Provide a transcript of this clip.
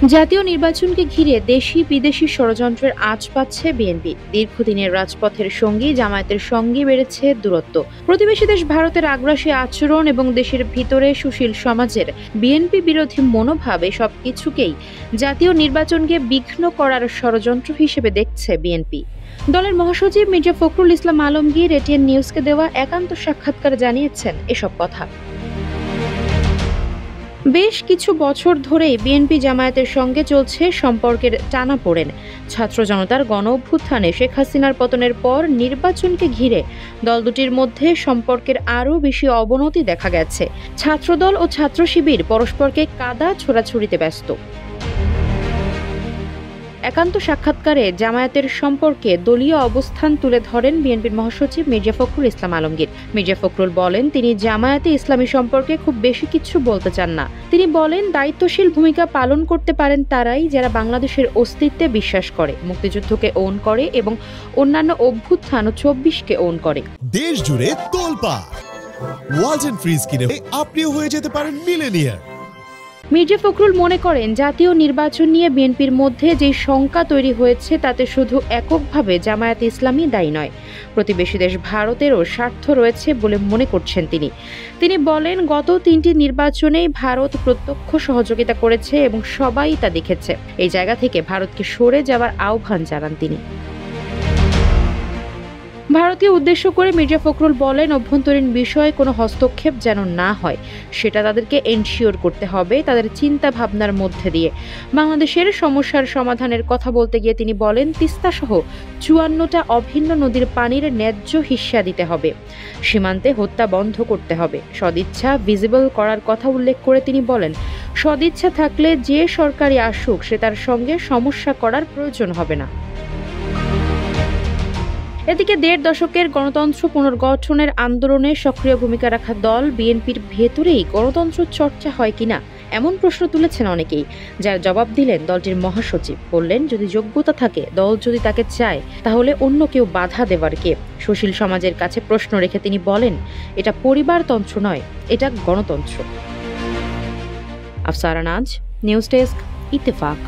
জাতীয় নির্বাচনকে ঘিরে দেশি বিদেশি ষড়যন্ত্রের আঁচ পাচ্ছে বিএনপি। দীর্ঘদিনের রাজপথের সঙ্গী জামায়াতের সঙ্গে বেড়েছে দূরত্ব। প্রতিবেশী দেশ ভারতের আগ্রাসী আচরণ এবং দেশের ভিতরে সুশীল সমাজের বিএনপি বিরোধী মনোভাব সবকিছুকেই জাতীয় নির্বাচনকে বিঘ্ন করার ষড়যন্ত্র হিসেবে দেখছে বিএনপি। দলের মহাসচিব মির্জা ফখরুল ইসলাম আলমগীর এটিএন নিউজকে দেওয়া একান্ত সাক্ষাৎকারে জানিয়েছেন এসব কথা। বেশ কিছু বছর ধরেই বিএনপি জামায়াতের সঙ্গে চলছে সম্পর্কের টানাপোড়েন। ছাত্র জনতার গণ অভ্যুত্থানে শেখ হাসিনার পতনের পর নির্বাচনকে ঘিরে দল দুটির মধ্যে সম্পর্কের আরও বেশি অবনতি দেখা গেছে। ছাত্রদল ও ছাত্র শিবির পরস্পরকে কাদা ছোড়াছুড়িতে ব্যস্ত। একান্ত সাক্ষাৎকারে জামায়াতের সম্পর্কে দলীয় অবস্থান তুলে ধরেন বিএনপির মহাসচিব মির্জা ফখরুল ইসলাম আলমগীর। মির্জা ফখরুল বলেন, তিনি জামায়াতে ইসলামী সম্পর্কে খুব বেশি কিছু বলতে চান না। তিনি বলেন, দায়িত্বশীল ভূমিকা পালন করতে পারেন তারাই যারা বাংলাদেশের অস্তিত্বে বিশ্বাস করে, মুক্তিযুদ্ধকে ওন করে এবং অন্যান্য অভ্যুত্থান ও ২৪কে ওন করে। দেশ জুড়ে তোলপাড় ওয়ালটন ফ্রিজ কিনে আপনিও হয়ে যেতে পারেন মিলেনিয়ার। মির্জা ফখরুল মনে করেন, জাতীয় নির্বাচন নিয়ে বিএনপির মধ্যে যে শঙ্কা তৈরি হয়েছে তাতে শুধু এককভাবে জামায়াতে ইসলামী দায়ী নয়, প্রতিবেশী দেশ ভারতেরও স্বার্থ রয়েছে বলে মনে করছেন তিনি। তিনি বলেন, গত ৩টি নির্বাচনেই ভারত প্রত্যক্ষ সহযোগিতা করেছে এবং সবাই তা দেখেছে। এই জায়গা থেকে ভারতকে সরে যাওয়ার আহ্বান জানান তিনি। ভারতীয় উদ্দেশ্য করে মির্জা ফখরুল বলেন, অভ্যন্তরীণ বিষয়ে কোনো হস্তক্ষেপ যেন না হয়, সেটা তাদেরকে এনশিওর করতে হবে তাদের চিন্তা ভাবনার মধ্যে দিয়ে। বাংলাদেশের সমস্যার সমাধানের কথা বলতে গিয়ে তিনি বলেন, তিস্তা সহ ৫৪টা অভিন্ন নদীর পানির ন্যায্য হিস্যা দিতে হবে, সীমান্তে হত্যা বন্ধ করতে হবে, সদিচ্ছা ভিজিবল করার কথা উল্লেখ করে তিনি বলেন, সদিচ্ছা থাকলে যে সরকারই আসুক সে তার সঙ্গে সমস্যা করার প্রয়োজন হবে না। এদিকে ১.৫ দশকের গণতন্ত্র পুনর্গঠনের আন্দোলনে সক্রিয় ভূমিকা রাখা দল বিএনপির ভেতরেই গণতন্ত্র চর্চা হয় কিনা এমন প্রশ্ন তুলেছেন অনেকেই, যার জবাব দিলেন দলটির মহাসচিব। বললেন, যদি যোগ্যতা থাকে, দল যদি তাকে চায়, তাহলে অন্য কেউ বাধা দেবার কে? সুশীল সমাজের কাছে প্রশ্ন রেখে তিনি বলেন, এটা পরিবারতন্ত্র নয়, এটা গণতন্ত্র। আফসারা নাজ, নিউজ ডেস্ক, ইত্তেফাক।